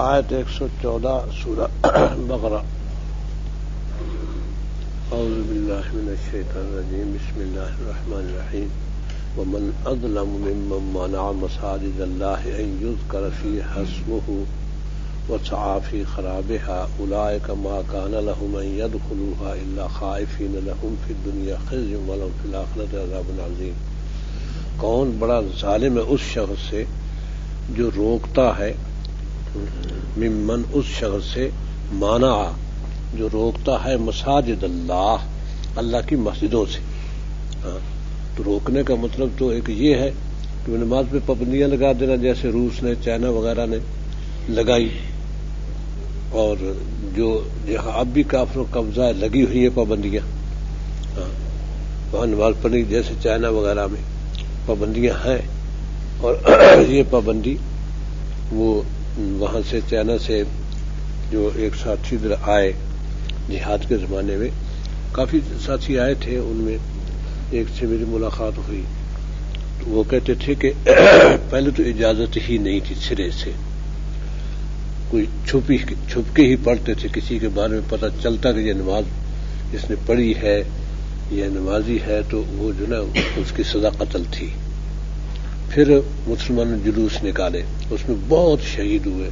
آیت 114 سورہ بقرہ. اعوذ باللہ من الشیطان الرجیم. بسم اللہ الرحمن الرحیم. ومن اظلم ممن منع مساجد اللہ ان یذکر فیہا اسمہ وسعى في خرابها اولئک ما كان لهم ان يدخلوها الا خائفین لهم في الدنيا خزي ولهم في الآخرة عذاب عظیم. کون بڑا ظالم ہے اس شخص سے جو روکتا ہے، ممن اس شخص سے، مانع جو روکتا ہے مساجد اللہ، اللہ کی مسجدوں سے. تو روکنے کا مطلب تو ایک یہ ہے کہ نماز پہ پابندیاں لگا دینا، جیسے روس نے، چائنا وغیرہ نے لگائی، اور جو جہاں اب بھی کافروں قبضہ ہے لگی ہوئی ہے پابندیاں، وہاں نماز پڑھنے جیسے چائنا وغیرہ میں پابندیاں ہیں. اور یہ پابندی وہ وہاں سے چائنا سے جو ایک ساتھی ادھر آئے جہاد کے زمانے میں، کافی ساتھی آئے تھے، ان میں ایک سے میری ملاقات ہوئی تو وہ کہتے تھے کہ پہلے تو اجازت ہی نہیں تھی سرے سے، کوئی چھپ کے ہی پڑھتے تھے. کسی کے بارے میں پتہ چلتا کہ یہ نماز اس نے پڑھی ہے، یہ نمازی ہے، تو وہ جو نا اس کی سزا قتل تھی. پھر مسلمانوں نے جلوس نکالے، اس میں بہت شہید ہوئے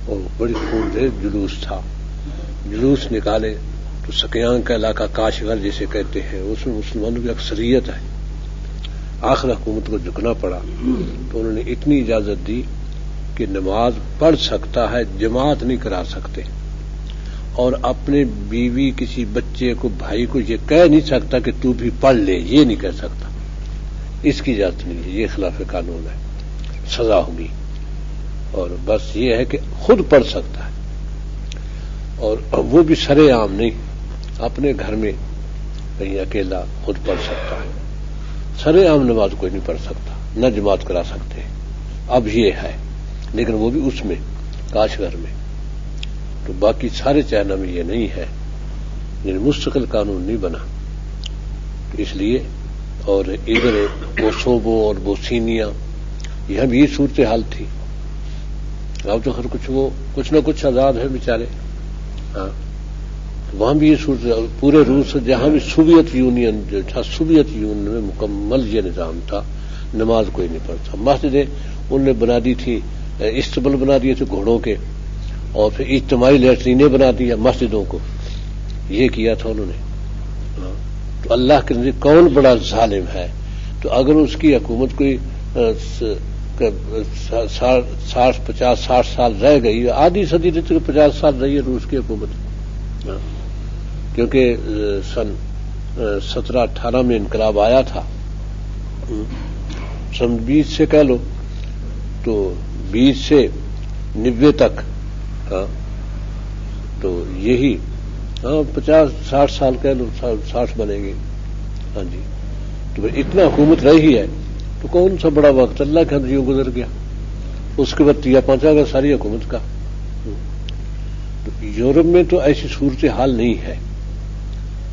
اور بڑی خونریز جلوس تھا. جلوس نکالے تو سکیان کا علاقہ، کاشغر جسے کہتے ہیں، اس میں مسلمانوں کی اکثریت ہے. آخر حکومت کو جھکنا پڑا تو انہوں نے اتنی اجازت دی کہ نماز پڑھ سکتا ہے، جماعت نہیں کرا سکتے، اور اپنے بیوی، کسی بچے کو، بھائی کو یہ کہہ نہیں سکتا کہ تو بھی پڑھ لے، یہ نہیں کہہ سکتا، اس کی اجازت نہیں ہے، یہ خلاف قانون ہے، سزا ہوگی. اور بس یہ ہے کہ خود پڑھ سکتا ہے، اور وہ بھی سرے عام نہیں، اپنے گھر میں کہیں اکیلا خود پڑھ سکتا ہے. سرے عام نماز کوئی نہیں پڑھ سکتا، نہ جماعت کرا سکتے. اب یہ ہے، لیکن وہ بھی اس میں کاشغر میں. تو باقی سارے چائنا میں یہ نہیں ہے، یعنی مستقل قانون نہیں بنا. اس لیے اور ادھر کوسوبو اور بوسینیا، یہاں بھی یہ صورتحال تھی. اب تو خیر کچھ نہ کچھ آزاد ہے بیچارے. وہاں بھی یہ صورتحال، پورے روس جہاں بھی سوویت یونین جو تھا، سوویت یونین میں مکمل یہ نظام تھا، نماز کوئی نہیں پڑھتا. مسجدیں انہوں نے بنا دی تھی، استبل بنا دیے تھے گھوڑوں کے، اور پھر اجتماعی لیٹرینیں بنا دیا مسجدوں کو، یہ کیا تھا انہوں نے. تو اللہ کے نزدیک کون بڑا ظالم ہے؟ تو اگر اس کی حکومت کوئی 50-60 سال رہ گئی، آدھی صدی تک 50 سال رہی ہے روس کی حکومت، کیونکہ سن 1718 میں انقلاب آیا تھا. سن 20 سے کہہ لو تو 20 سے 90 تک، تو یہی 50-60 سال کہہ لو، 60 بنے گے. ہاں جی، تو اتنا حکومت رہی ہے، تو کون سا بڑا وقت اللہ کے اندر یوں گزر گیا. اس کے بعد 3-5 گا ساری حکومت کا. تو یورپ میں تو ایسی صورتحال نہیں ہے،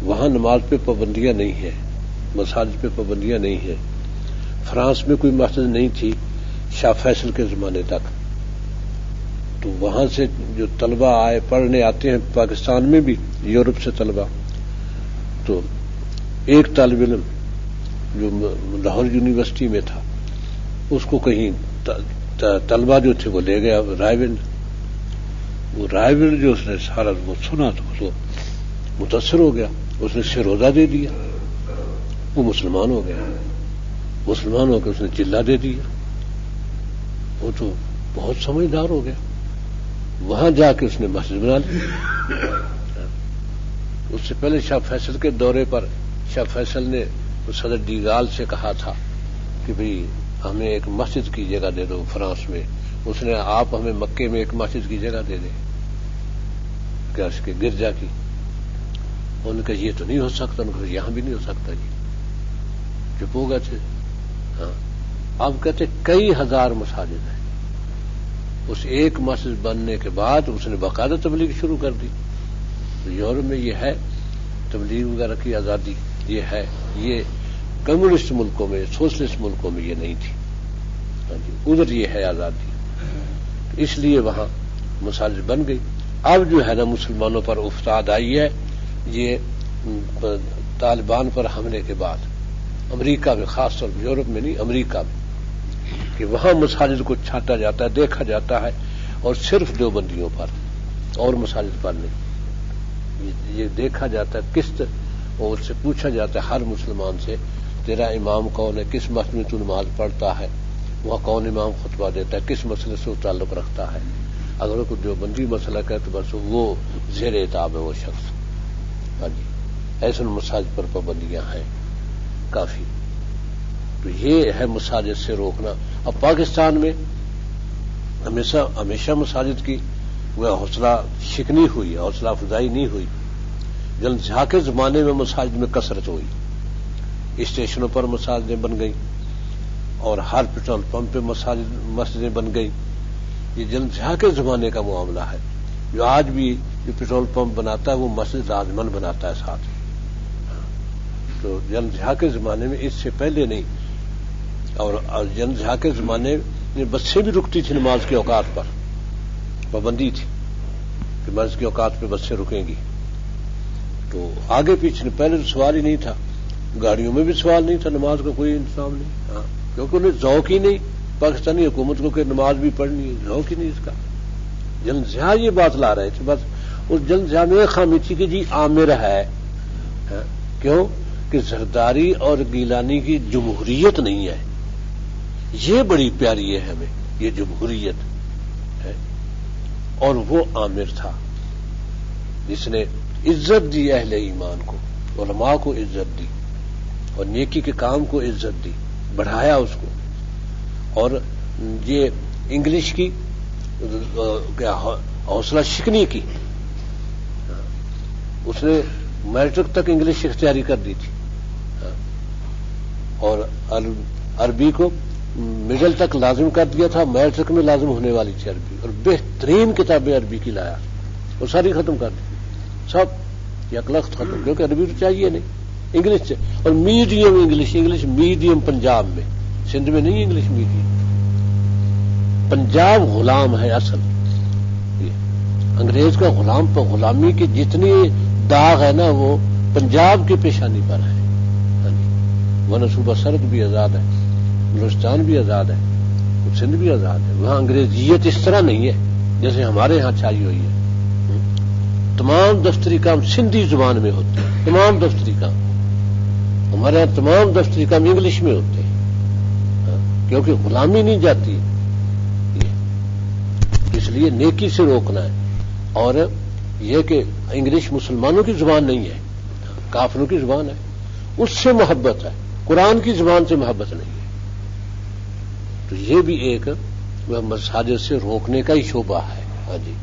وہاں نماز پہ پابندیاں نہیں ہیں، مساجد پہ پابندیاں نہیں ہیں. فرانس میں کوئی مسجد نہیں تھی شاہ فیصل کے زمانے تک. تو وہاں سے جو طلبہ آئے، پڑھنے آتے ہیں پاکستان میں بھی، یورپ سے طلبہ، تو ایک طالب علم جو لاہور یونیورسٹی میں تھا، اس کو کہیں طلبہ جو تھے وہ لے گیا رائےویل. وہ رائےویل جو اس نے سارا وہ سنا تو متاثر ہو گیا، اس نے سروزہ دے دیا، وہ مسلمان ہو گیا. مسلمان ہو کے اس نے چلہ دے دیا، وہ تو بہت سمجھدار ہو گیا. وہاں جا کے اس نے مسجد بنا لی. اس سے پہلے شاہ فیصل کے دورے پر شاہ فیصل نے صدر ڈیگال سے کہا تھا کہ بھئی ہمیں ایک مسجد کی جگہ دے دو فرانس میں. اس نے آپ ہمیں مکے میں ایک مسجد کی جگہ دے دیں، کیا اس کے گرجا کی. انہوں نے کہا یہ تو نہیں ہو سکتا. انہوں نے کہا یہاں بھی نہیں ہو سکتا جی. چپ ہو گئے تھے. اب کہتے کئی ہزار مساجد ہیں. اس ایک مسجد بننے کے بعد اس نے باقاعدہ تبلیغ شروع کر دی. تو یورپ میں یہ ہے تبلیغ وغیرہ کی آزادی، یہ ہے. یہ کمیونسٹ ملکوں میں، سوشلسٹ ملکوں میں یہ نہیں تھی. ادھر یہ ہے آزادی. اس لیے وہاں مساجد بن گئی. اب جو ہے نا مسلمانوں پر افتاد آئی ہے یہ طالبان پر حملے کے بعد، امریکہ میں، خاص طور پر یورپ میں نہیں، امریکہ میں، کہ وہاں مساجد کو چھانٹا جاتا ہے، دیکھا جاتا ہے، اور صرف دیوبندیوں پر اور مساجد پر نہیں. یہ دیکھا جاتا ہے قسط، اور اس سے پوچھا جاتا ہے ہر مسلمان سے تیرا امام کون ہے، کس مسجد میں تو نماز پڑھتا ہے، وہاں کون امام خطبہ دیتا ہے، کس مسئلے سے وہ تعلق رکھتا ہے. اگر کوئی دیوبندی مسئلہ کہ تو بس وہ زیر اعتاب ہے وہ شخص. ہاں جی، ایسے مساجد پر پابندیاں ہیں کافی. تو یہ ہے مساجد سے روکنا. اب پاکستان میں ہمیشہ مساجد کی وہ حوصلہ شکنی ہوئی، حوصلہ افزائی نہیں ہوئی. جلد جھا کے زمانے میں مساجد میں کثرت ہوئی، اسٹیشنوں پر مساجدیں بن گئیں اور ہر پیٹرول پمپ پہ مسجدیں بن گئی. یہ جلد جھا کے زمانے کا معاملہ ہے. جو آج بھی جو پیٹرول پمپ بناتا ہے وہ مسجد لازمن بناتا ہے ساتھ. تو جلد جھا کے زمانے میں، اس سے پہلے نہیں. اور جلد جھا کے زمانے میں بسیں بھی رکتی تھی نماز کے اوقات پر، پابندی تھی کہ مسجد کے اوقات پہ بسیں رکیں گی. تو آگے پیچھے پہلے تو سوال ہی نہیں تھا، گاڑیوں میں بھی سوال نہیں تھا، نماز کا کوئی انتظام نہیں. ہاں، کیونکہ انہیں ذوق ہی نہیں پاکستانی حکومت کو کہ نماز بھی پڑھنی ہے، ذوق ہی نہیں اس کا. جلد جہاں یہ بات لا رہے تھے، بس اس جلد جہاں میں خامی تھی کہ جی عامر ہے. کیوں کہ زرداری اور گیلانی کی جمہوریت نہیں ہے. یہ بڑی پیاری ہے ہمیں، یہ جمہوریت ہے. اور وہ عامر تھا جس نے عزت دی اہل ایمان کو، علماء کو عزت دی، اور نیکی کے کام کو عزت دی، بڑھایا اس کو. اور یہ انگلش کی حوصلہ شکنی کی، اس نے میٹرک تک انگلش اختیاری کر دی تھی، اور عربی کو مڈل تک لازم کر دیا تھا. میٹرک میں لازم ہونے والی تھی عربی، اور بہترین کتابیں عربی کی لایا، وہ ساری ختم کر دی سب، یک لخت ختم، کیونکہ عربی تو چاہیے نہیں، انگلش سے. اور میڈیم انگلش میڈیم پنجاب میں، سندھ میں نہیں انگلش میڈیم. پنجاب غلام ہے اصل، انگریز کا غلام پر غلامی کے جتنی داغ ہے نا وہ پنجاب کی پیشانی پر ہے. ورنہ صوبہ سرد بھی آزاد ہے، بلوچستان بھی آزاد ہے، سندھ بھی آزاد ہے. وہاں انگریزیت اس طرح نہیں ہے جیسے ہمارے ہاں چھائی ہوئی ہے. تمام دفتری کام سندھی زبان میں ہوتے ہیں، تمام دفتری کام. ہمارے یہاں تمام دفتری کام انگلش میں ہوتے ہیں، کیونکہ غلامی نہیں جاتی. اس لیے نیکی سے روکنا ہے. اور یہ کہ انگلش مسلمانوں کی زبان نہیں ہے، کافروں کی زبان ہے، اس سے محبت ہے، قرآن کی زبان سے محبت نہیں ہے. تو یہ بھی ایک مساجد سے روکنے کا ہی شعبہ ہے. ہاں جی،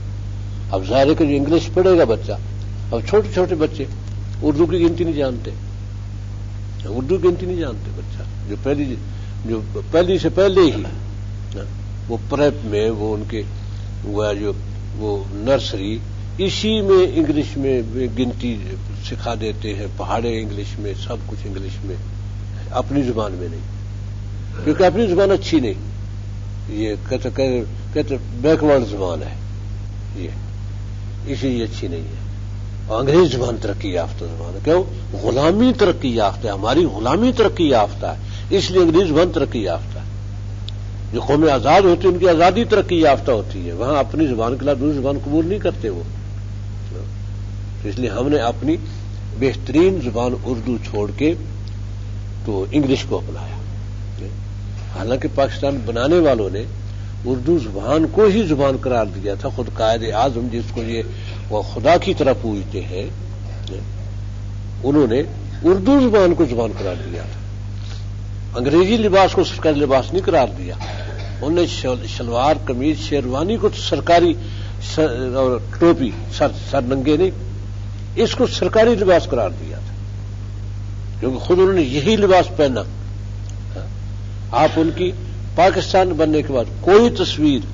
اب ظاہر ہے کہ جو انگلش پڑھے گا بچہ، اب چھوٹے چھوٹے بچے اردو کی گنتی نہیں جانتے، اردو کی گنتی نہیں جانتے. بچہ جو پہلی سے پہلے ہی وہ پریپ میں وہ ان کے وہ نرسری اسی میں انگلش میں گنتی سکھا دیتے ہیں، پہاڑے انگلش میں، سب کچھ انگلش میں، اپنی زبان میں نہیں، کیونکہ اپنی زبان اچھی نہیں. یہ کہتے بیکورڈ زبان ہے، یہ اسی لیے اچھی نہیں ہے. اور انگریز زبان ترقی یافتہ زبان ہے. کیوں؟ غلامی ترقی یافتہ ہے، ہماری غلامی ترقی یافتہ ہے، اس لیے انگریز زبان ترقی یافتہ ہے. جو قومیں آزاد ہوتی ہیں ان کی آزادی ترقی یافتہ ہوتی ہے، وہاں اپنی زبان کے علاوہ دوسری زبان قبول نہیں کرتے وہ. اس لیے ہم نے اپنی بہترین زبان اردو چھوڑ کے تو انگلش کو اپنایا. حالانکہ پاکستان بنانے والوں نے اردو زبان کو ہی زبان قرار دیا تھا. خود قائد اعظم جس کو یہ وہ خدا کی طرح پوجتے ہیں، انہوں نے اردو زبان کو زبان قرار دیا تھا. انگریزی لباس کو سرکاری لباس نہیں قرار دیا. انہوں نے شلوار قمیض شیروانی کو سرکاری اور ٹوپی سر ننگے نہیں، اس کو سرکاری لباس قرار دیا تھا، کیونکہ خود انہوں نے یہی لباس پہنا. آپ ان کی پاکستان بننے کے بعد کوئی تصویر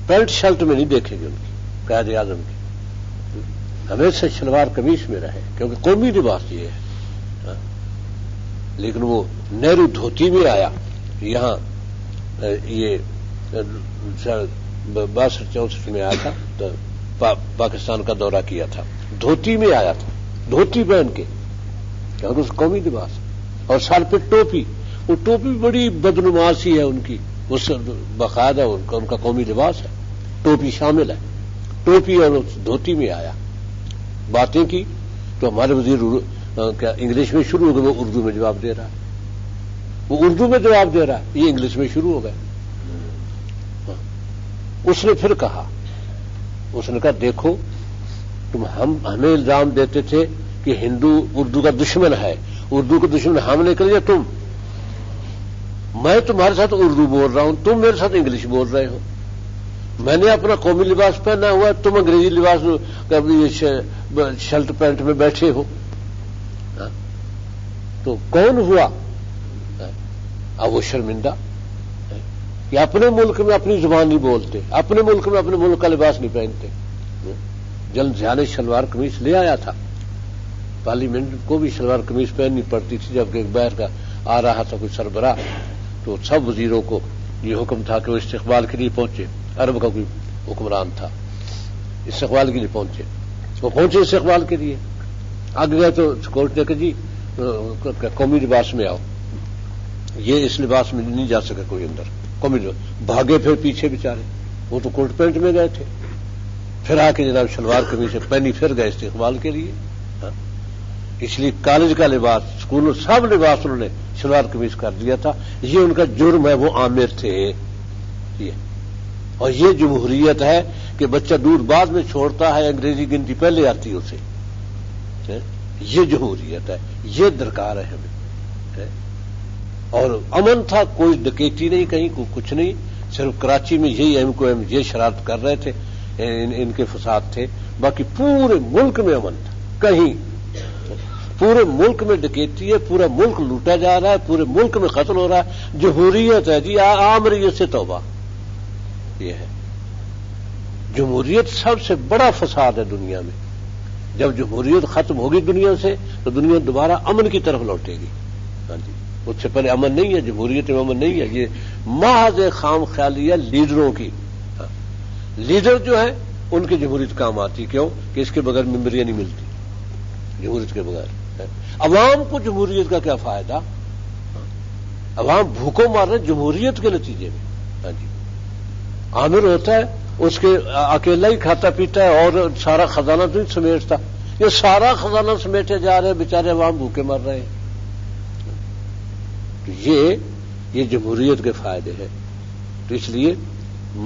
پینٹ شرٹ میں نہیں دیکھیں گے ان کی، قائد اعظم کی. ہمیشہ شلوار قمیص میں رہے، کیونکہ قومی لباس یہ ہے. لیکن وہ نہرو دھوتی میں آیا، یہاں یہ 62-64 میں آیا تھا تو پاکستان کا دورہ کیا تھا، دھوتی میں آیا تھا، دھوتی پہن کے، کیونکہ اس قومی لباس، اور سر پہ ٹوپی، وہ ٹوپی بڑی بدنماسی ہے ان کی، اس باقاعدہ ان کا قومی لباس ہے، ٹوپی شامل ہے، ٹوپی اور دھوتی میں آیا، باتیں کی تو ہمارے وزیر کیا انگلش میں شروع ہو گئے، وہ اردو میں جواب دے رہا ہے، وہ اردو میں جواب دے رہا ہے، یہ انگلش میں شروع ہو گئے۔ اس نے پھر کہا، اس نے کہا دیکھو تم ہمیں الزام دیتے تھے کہ ہندو اردو کا دشمن ہے، اردو کا دشمن ہم نے کر دیا تم، میں تمہارے ساتھ اردو بول رہا ہوں، تم میرے ساتھ انگلش بول رہے ہو، میں نے اپنا قومی لباس پہنا ہوا ہے، تم انگریزی لباس شرٹ پینٹ میں بیٹھے ہو، تو کون ہوا؟ اب وہ شرمندہ کہ اپنے ملک میں اپنی زبان نہیں بولتے، اپنے ملک میں اپنے ملک کا لباس نہیں پہنتے۔ جلد جانے شلوار قمیص لے آیا تھا، پارلیمنٹ کو بھی شلوار قمیص پہننی پڑتی تھی، جبکہ ایک باہر کا آ رہا تھا کوئی سربراہ، تو سب وزیروں کو یہ حکم تھا کہ وہ استقبال کے لیے پہنچے، عرب کا کوئی حکمران تھا، استقبال کے لیے پہنچے، وہ پہنچے استقبال کے لیے، آگے گئے تو کورٹ نے کہا جی قومی لباس میں آؤ، یہ اس لباس میں نہیں جا سکا کوئی اندر، قومی لباس، بھاگے پھر پیچھے بیچارے، وہ تو کوٹ پینٹ میں گئے تھے، پھر آ کے جناب شلوار قمیص پہنی پھر گئے استقبال کے لیے، اس لیے کالج کا لباس، اسکول سب لباس انہوں نے شلوار قمیص کر دیا تھا، یہ ان کا جرم ہے، وہ عامر تھے یہ، اور یہ جمہوریت ہے کہ بچہ دودھ بعد میں چھوڑتا ہے، انگریزی گنتی پہلے آتی ہے اسے، یہ جمہوریت ہے، یہ درکار ہے ہمیں، اور امن تھا، کوئی ڈکیتی نہیں، کہیں کو کچھ نہیں، صرف کراچی میں یہی ایم کو ایم یہ شرارت کر رہے تھے، ان کے فساد تھے، باقی پورے ملک میں امن تھا، کہیں پورے ملک میں ڈکیتی ہے، پورا ملک لوٹا جا رہا ہے، پورے ملک میں قتل ہو رہا ہے، جمہوریت ہے جی، آمریت سے توبہ، یہ ہے جمہوریت، سب سے بڑا فساد ہے دنیا میں، جب جمہوریت ختم ہوگی دنیا سے تو دنیا دوبارہ امن کی طرف لوٹے گی، ہاں جی، اس سے پہلے امن نہیں ہے، جمہوریت میں امن نہیں ہے، یہ محض خام خیالی ہے لیڈروں کی، لیڈر جو ہے ان کی جمہوریت کام آتی، کیوں کہ اس کے بغیر ممبریاں نہیں ملتی، جمہوریت کے بغیر، عوام کو جمہوریت کا کیا فائدہ، عوام بھوکوں مار رہے جمہوریت کے نتیجے میں، ہاں جی، عامر ہوتا ہے اس کے اکیلا ہی کھاتا پیتا ہے اور سارا خزانہ تو نہیں سمیٹتا، یہ سارا خزانہ سمیٹے جا رہے ہیں، بیچارے عوام بھوکے مر رہے ہیں، تو یہ جمہوریت کے فائدے ہیں، تو اس لیے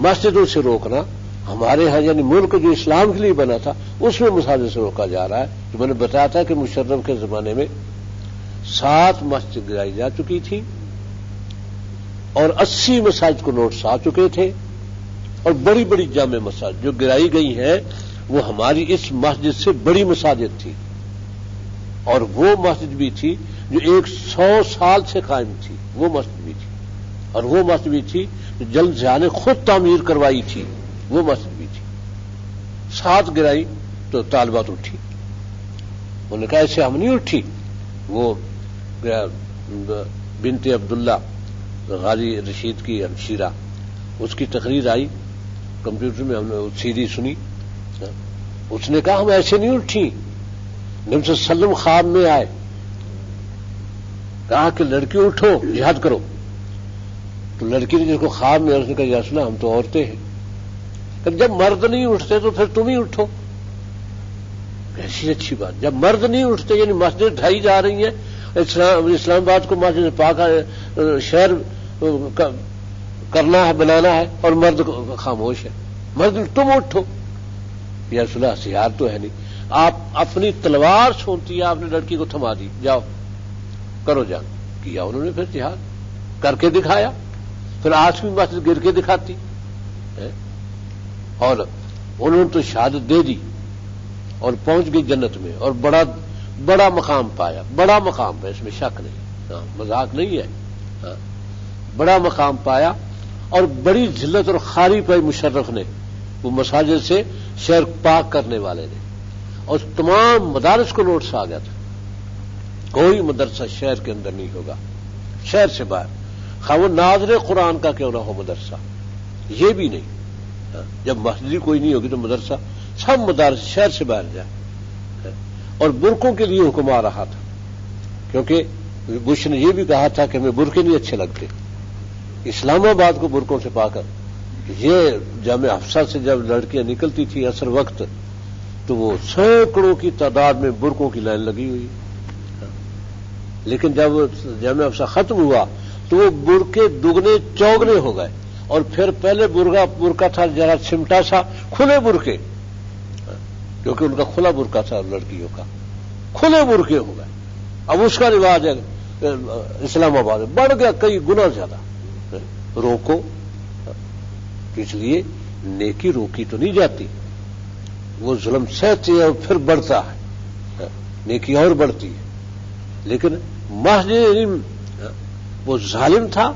مسجدوں سے روکنا ہمارے ہاں، یعنی ملک جو اسلام کے لیے بنا تھا اس میں مساجد سے روکا جا رہا ہے، جو میں نے بتایا تھا کہ مشرف کے زمانے میں 7 مسجد گرائی جا چکی تھی اور 80 مساجد کو نوٹس آ چکے تھے، اور بڑی بڑی جامع مساجد جو گرائی گئی ہیں وہ ہماری اس مسجد سے بڑی مساجد تھی، اور وہ مسجد بھی تھی جو 100 سال سے قائم تھی، وہ مسجد بھی تھی، اور وہ مسجد بھی تھی جو جلد سے نے خود تعمیر کروائی تھی، وہ مسجد بھی تھی، 7 گرائی تو طالبات اٹھی، انہوں نے کہا ایسے ہم نہیں اٹھی، وہ بنت عبداللہ غازی رشید کی ہمشیرہ، اس کی تقریر آئی کمپیوٹر میں، ہم نے سیدھی سنی، اس نے کہا ہم ایسے نہیں اٹھی، نبی صلی اللہ علیہ وسلم خواب میں آئے، کہا کہ لڑکی اٹھو جہاد کرو، تو لڑکی نے جس کو خواب میں، اس نے کہا یا رسول اللہ ہم تو عورتیں ہیں، کہ جب مرد نہیں اٹھتے تو پھر تم ہی اٹھو، ایسی اچھی بات، جب مرد نہیں اٹھتے یعنی مسجد ڈھائی جا رہی ہیں، اسلام آباد کو مسجد پاک شہر کرنا ہے، بنانا ہے، اور مرد خاموش ہے، مرد تم اٹھو، یا رسول اللہ ہتھیار تو ہے نہیں، آپ اپنی تلوار سونتی ہے، آپ نے لڑکی کو تھما دی، جاؤ کرو جان، کیا انہوں نے پھر جہاد کر کے دکھایا، پھر 8ویں مسجد گر کے دکھاتی، اور انہوں نے تو شہادت دے دی اور پہنچ گئی جنت میں، اور بڑا مقام پایا، بڑا مقام ہے، اس میں شک نہیں، مذاق نہیں ہے، بڑا مقام پایا، اور بڑی ذلت اور خاری پائی مشرف نے، وہ مساجد سے شہر پاک کرنے والے نے، اور تمام مدارس کو نوٹس آ گیا تھا، کوئی مدرسہ شہر کے اندر نہیں ہوگا، شہر سے باہر، خواہ وہ ناظر قرآن کا کیوں نہ ہو مدرسہ، یہ بھی نہیں، جب مسجد ہی کوئی نہیں ہوگی تو مدرسہ سب مدارس شہر سے باہر جائے. اور برقعوں کے لیے حکم آ رہا تھا کیونکہ بش نے یہ بھی کہا تھا کہ ہمیں برقعے نہیں اچھے لگتے. اسلام آباد کو برقعوں سے پا کر یہ جامعہ حفصہ سے جب لڑکیاں نکلتی تھی عصر وقت تو وہ سینکڑوں کی تعداد میں برقعوں کی لائن لگی ہوئی. لیکن جب جامعہ حفصہ ختم ہوا تو وہ برقعے دگنے چوگنے ہو گئے. اور پھر پہلے برقع تھا ذرا سمٹا سا کھلے برقعے, کیونکہ ان کا کھلا برقع تھا لڑکیوں کا, کھلے برقعے ہو گئے. اب اس کا رواج ہے اسلام آباد میں بڑھ گیا کئی گنا زیادہ. روکو, اس لیے نیکی روکی تو نہیں جاتی, وہ ظلم سہتے ہیں اور پھر بڑھتا ہے, نیکی اور بڑھتی ہے. لیکن محض وہ ظالم تھا,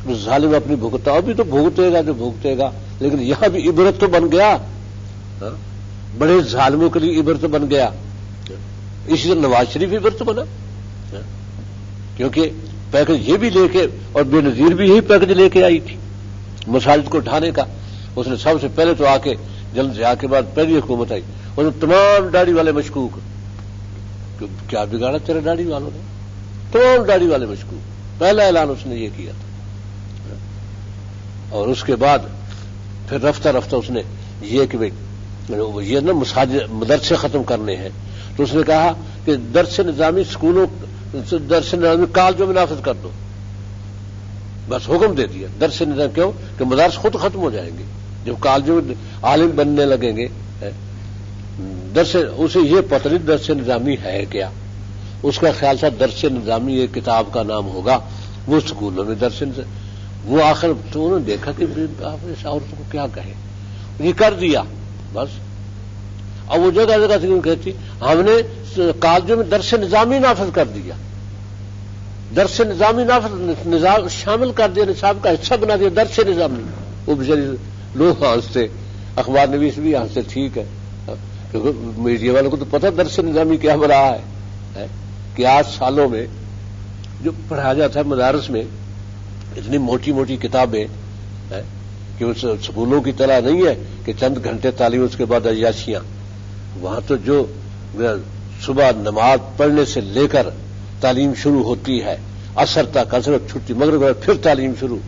وہ ظالم اپنی بھگتا, ابھی تو بھگتے گا جو بھگتے گا, لیکن یہاں بھی عبرت تو بن گیا, بڑے ظالموں کے لیے عبرت بن گیا. اسی طرح نواز شریف عبرت بنا, کیونکہ پیکج یہ بھی لے کے, اور بے نظیر بھی یہی پیکج لے کے آئی تھی مساجد کو ڈھانے کا. اس نے سب سے پہلے تو آ کے جلد سے آ کے بعد پہلی حکومت آئی, اس نے تمام داڑھی والے مشکوک, کیا بگاڑا تیرے داڑھی والوں نے, تمام داڑھی والے مشکوک. پہلا اعلان اس نے یہ کیا تھا. اور اس کے بعد پھر رفتہ رفتہ اس نے یہ کہ یہ نا مساجد مدرسے ختم کرنے ہیں, تو اس نے کہا کہ درس نظامی اسکولوں درس نظامی کالجوں میں نافذ کر دو. بس حکم دے دیا درس نظام, کیوں کہ مدارس خود ختم ہو جائیں گے جب کالجوں میں عالم بننے لگیں گے. درس اسے یہ پتہ نہیں درس نظامی ہے کیا, اس کا خیال تھا درس نظامی ایک کتاب کا نام ہوگا, وہ اسکولوں میں درس وہ آخر تو انہوں نے دیکھا کہ آپ اس عورتوں کو کیا کہیں, یہ کر دیا بس. اب وہ جگہ جگہ سے کہتی ہم نے کالجوں میں درس نظامی نافذ کر دیا, درس نظامی نظام شامل کر دیا, نصاب کا حصہ بنا دیا درس نظامی. وہ بیچاری لوگ ہنستے, اخبار نویس بھی ہنستے, ٹھیک ہے, کیونکہ میڈیا والوں کو تو پتہ درس نظامی کیا ہو رہا ہے کہ آج سالوں میں جو پڑھایا جاتا ہے مدارس میں اتنی موٹی موٹی کتابیں کہ اس سکولوں کی طرح نہیں ہے کہ چند گھنٹے تعلیم اس کے بعد عیاشیاں. وہاں تو جو صبح نماز پڑھنے سے لے کر تعلیم شروع ہوتی ہے, عصر تک, عصر چھٹی, مغرب پھر تعلیم شروع,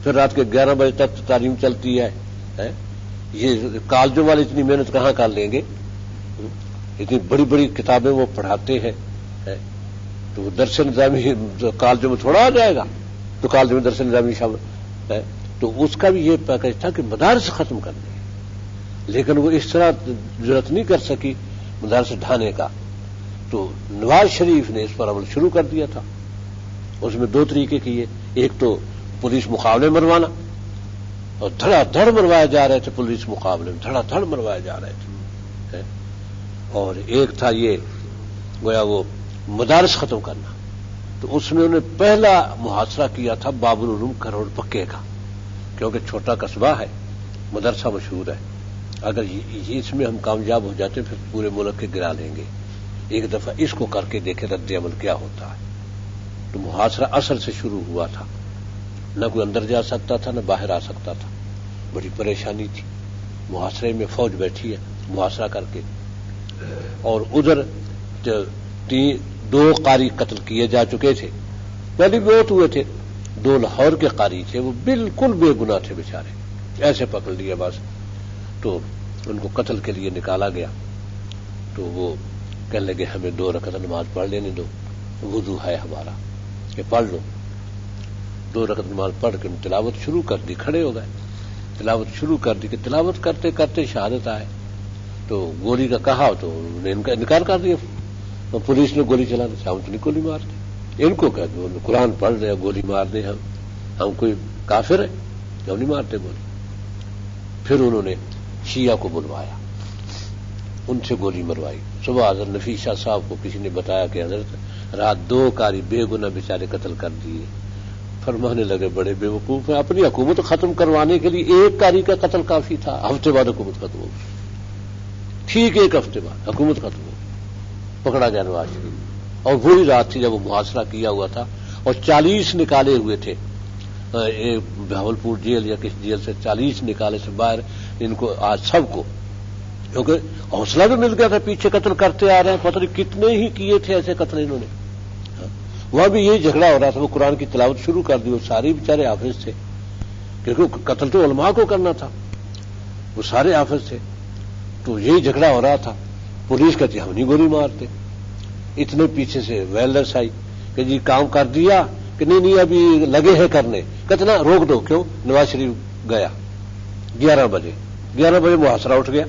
پھر رات کے 11 بجے تک تعلیم چلتی ہے. یہ کالجوں والے اتنی محنت کہاں کر لیں گے, اتنی بڑی بڑی کتابیں وہ پڑھاتے ہیں. تو وہ درس نظامی کالجوں میں تھوڑا آ جائے گا, تو کالجوں میں درس نظامی شامل ہے. تو اس کا بھی یہ پیکج تھا کہ مدارس ختم کرنے, لیکن وہ اس طرح جرأت نہیں کر سکی مدارس ڈھانے کا. تو نواز شریف نے اس پر عمل شروع کر دیا تھا. اس میں 2 طریقے کیے, ایک تو پولیس مقابلے مروانا, اور دھڑا دھڑ مروائے جا رہے تھے پولیس مقابلے میں, دھڑا دھڑ مروائے جا رہے تھے. اور ایک تھا یہ گویا وہ مدارس ختم کرنا. تو اس میں انہوں نے پہلا محاصرہ کیا تھا باب العلوم کروڑ پکے کا, کیونکہ چھوٹا قصبہ ہے, مدرسہ مشہور ہے. اگر اس میں ہم کامیاب ہو جاتے پھر پورے ملک کے گرا لیں گے. ایک دفعہ اس کو کر کے دیکھے رد عمل کیا ہوتا ہے. تو محاصرہ اثر سے شروع ہوا تھا, نہ کوئی اندر جا سکتا تھا نہ باہر آ سکتا تھا. بڑی پریشانی تھی. محاصرے میں فوج بیٹھی ہے محاصرہ کر کے, اور ادھر 2 قاری قتل کیے جا چکے تھے, پہلے بہت ہوئے تھے. 2 لاہور کے قاری تھے, وہ بالکل بے گناہ تھے بیچارے, ایسے پکڑ لیا بس. تو ان کو قتل کے لیے نکالا گیا. تو وہ کہنے لگے ہمیں 2 رکعت نماز پڑھ لینے دو, وضو ہے ہمارا, کہ پڑھ لو. 2 رکعت نماز پڑھ کے تلاوت شروع کر دی, کھڑے ہو گئے, تلاوت شروع کر دی. کہ تلاوت کرتے کرتے شہادت آئے تو گولی کا کہا تو انہوں نے انکار کر دیا. پولیس نے گولی چلانے سے ہم تو نہیں گولی مارتے, ان کو کہہ دو قرآن پڑھ رہے گولی مار دیں, ہم کوئی کافر ہیں, ہم نہیں مارتے گولی. پھر انہوں نے شیعہ کو بلوایا, ان سے گولی مروائی. صبح حضرت نفیس شاہ صاحب کو کسی نے بتایا کہ حضرت رات 2 قاری بے گناہ بیچارے قتل کر دیے. فرمانے لگے بڑے بے وقوف ہیں, اپنی حکومت ختم کروانے کے لیے 1 قاری کا قتل کافی تھا. ہفتے بعد حکومت ختم ہو گئی, ٹھیک 1 ہفتے بعد حکومت ختم ہو گئی, پکڑا گیا نواز شریف. اور وہی رات تھی جب وہ محاصرہ کیا ہوا تھا, اور 40 نکالے ہوئے تھے. بہاولپور جیل یا کس جیل سے 40 نکالے سے باہر ان کو آج سب کو، کیونکہ حوصلہ بھی مل گیا تھا، پیچھے قتل کرتے آ رہے ہیں، پتہ نہیں کتنے ہی کیے تھے ایسے قتل انہوں نے. وہاں بھی یہی جھگڑا ہو رہا تھا، وہ قرآن کی تلاوت شروع کر دی، وہ سارے بیچارے حافظ تھے، کیونکہ قتل تو علماء کو کرنا تھا، وہ سارے حافظ تھے. تو یہی جھگڑا ہو رہا تھا. پولیس کہتی ہم نہیں گولی مارتے. اتنے پیچھے سے ویلرس آئی کہ جی کام کر دیا کہ نہیں ابھی لگے ہیں کرنے. کتنا روک دو. کیوں؟ نواز شریف گیا 11 بجے محاصرہ اٹھ گیا.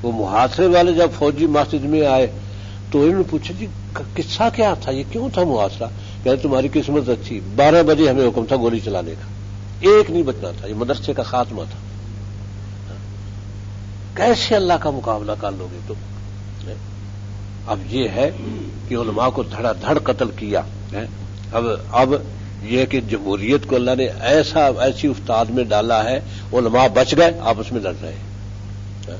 وہ محاصرے والے جب فوجی مسجد میں آئے تو انہوں نے پوچھا جی قصہ کیا تھا، یہ کیوں تھا محاصرہ؟ کہتے تمہاری قسمت اچھی، 12 بجے ہمیں حکم تھا گولی چلانے کا، ایک نہیں بچنا تھا، یہ مدرسے کا خاتمہ تھا. کیسے اللہ کا مقابلہ کر لو گے تم؟ اب یہ ہے کہ علماء کو دھڑا دھڑ قتل کیا. اب یہ کہ جمہوریت کو اللہ نے ایسی افتاد میں ڈالا ہے، علماء بچ گئے، آپس میں لڑ رہے ہیں.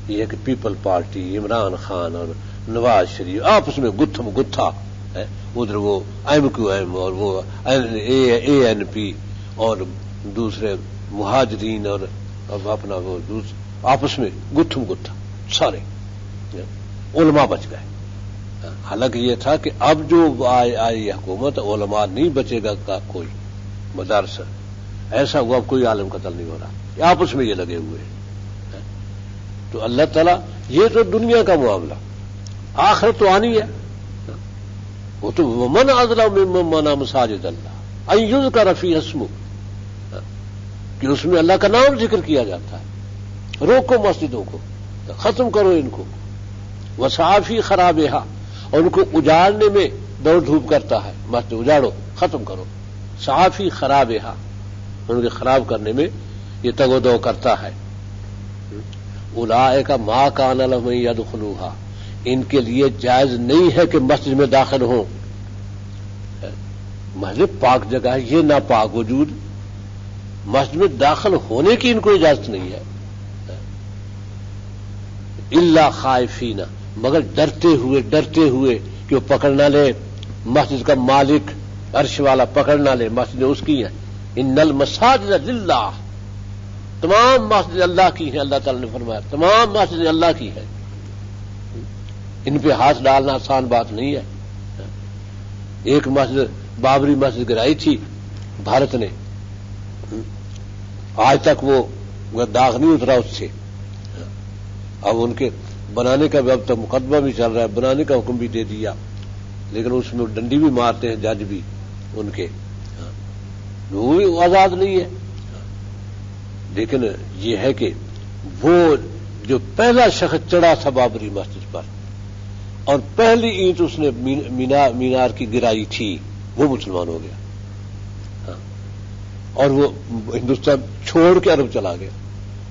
یہ کہ پیپل پارٹی، عمران خان اور نواز شریف آپس میں گتھم گتھا، ادھر وہ MQM اور وہ ANP اور دوسرے مہاجرین اور اب اپنا وہ آپس میں گتھم گتھا سارے. علماء بچ گئے. حالانکہ یہ تھا کہ اب جو آئی حکومت، علماء نہیں بچے گا کا کوئی مدارس. ایسا ہوا اب کوئی عالم قتل نہیں ہو رہا، آپس میں یہ لگے ہوئے ہیں. تو اللہ تعالیٰ، یہ تو دنیا کا معاملہ، آخرت تو آنی ہے. وہ تو ومن اظلم ممن منع مساجد اللہ ان یذکر فیہ اسمہ، کہ اس میں اللہ کا نام ذکر کیا جاتا ہے. روکو مسجدوں کو، ختم کرو ان کو. وسعی فی خرابہا، اور ان کو اجاڑنے میں دوڑ دھوپ کرتا ہے. مسجد اجاڑو، ختم کرو. سعی فی خرابہا، ان کے خراب کرنے میں یہ تگ و دو کرتا ہے. اولئک ما کان لہم یدخلوہا، ان کے لیے جائز نہیں ہے کہ مسجد میں داخل ہوں. مسجد پاک جگہ ہے، یہ ناپاک وجود، مسجد میں داخل ہونے کی ان کو اجازت نہیں ہے. الا خائفین، مگر ڈرتے ہوئے کہ وہ پکڑ نہ لے، مسجد کا مالک عرش والا پکڑ نہ لے، مسجد اس کی ہے. ان المساجد للہ، تمام مسجد اللہ کی ہیں. اللہ تعالی نے فرمایا تمام مسجد اللہ کی ہے. ان پہ ہاتھ ڈالنا آسان بات نہیں ہے. ایک مسجد بابری مسجد گرائی تھی بھارت نے، آج تک وہ داغ نہیں اترا اس سے. اب ان کے بنانے کا بھی اب تک مقدمہ بھی چل رہا ہے، بنانے کا حکم بھی دے دیا، لیکن اس میں ڈنڈی بھی مارتے ہیں جج بھی ان کے، وہ بھی آزاد نہیں ہے. لیکن یہ ہے کہ وہ جو پہلا شخص چڑھا تھا بابری مسجد پر اور پہلی اینٹ اس نے مینار کی گرائی تھی، وہ مسلمان ہو گیا. اور وہ ہندوستان چھوڑ کے عرب چلا گیا.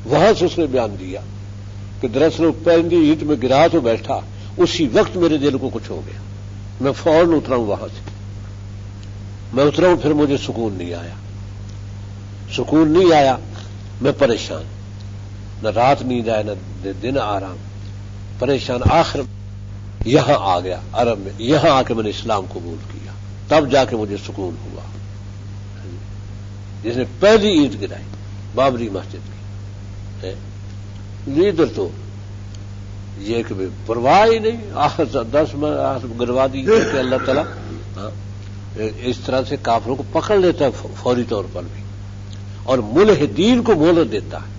وہاں سے اس نے بیان دیا کہ دراصل پہلی اینٹ میں گرا تو بیٹھا، اسی وقت میرے دل کو کچھ ہو گیا، میں فوراً اترا ہوں وہاں سے. میں اترا ہوں، پھر مجھے سکون نہیں آیا، میں پریشان، نہ رات نیند آیا نہ دن آرام، پریشان. آخر یہاں آ گیا عرب میں، یہاں آ کے میں نے اسلام قبول کیا، تب جا کے مجھے سکون ہوا. جس نے پہلی اینٹ گرائی بابری مسجد کی، لیڈر تو یہ کہ پرواہ ہی نہیں، 10 گروا دی کہ اللہ تعالیٰ اس طرح سے کافروں کو پکڑ لیتا ہے فوری طور پر بھی، اور ملحدین کو مہلت دیتا ہے.